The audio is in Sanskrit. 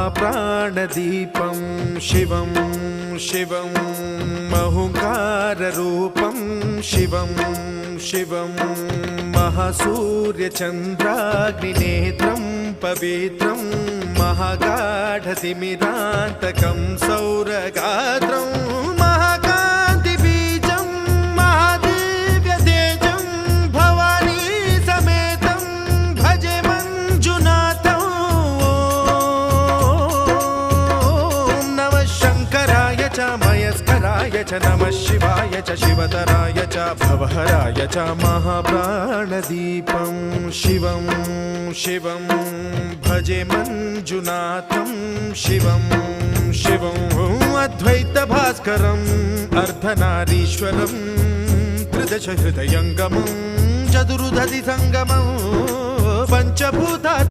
महाप्राणदीपं शिवं शिवं महुङ्काररूपं शिवं शिवं महासूर्यचन्द्राग्निनेत्रं पवित्रं महागाढतिमिरान्तकं सौरगात्रं महाकान्तिबीजं महादिव्यतेजं भवानी समेतं भजे मञ्जुनाथं। ॐ नमः शङ्कराय च मयस्कराय च नमः शिवाय च शिवतराय च भवहराय च महाप्राणदीपं शिवं शिवं भजे मञ्जुनाथं शिवं शिवं अद्वैतभास्करम् अर्धनारीश्वरं त्रिदशहृदयङ्गमं चतुर्दधिसङ्गमं पञ्चभूता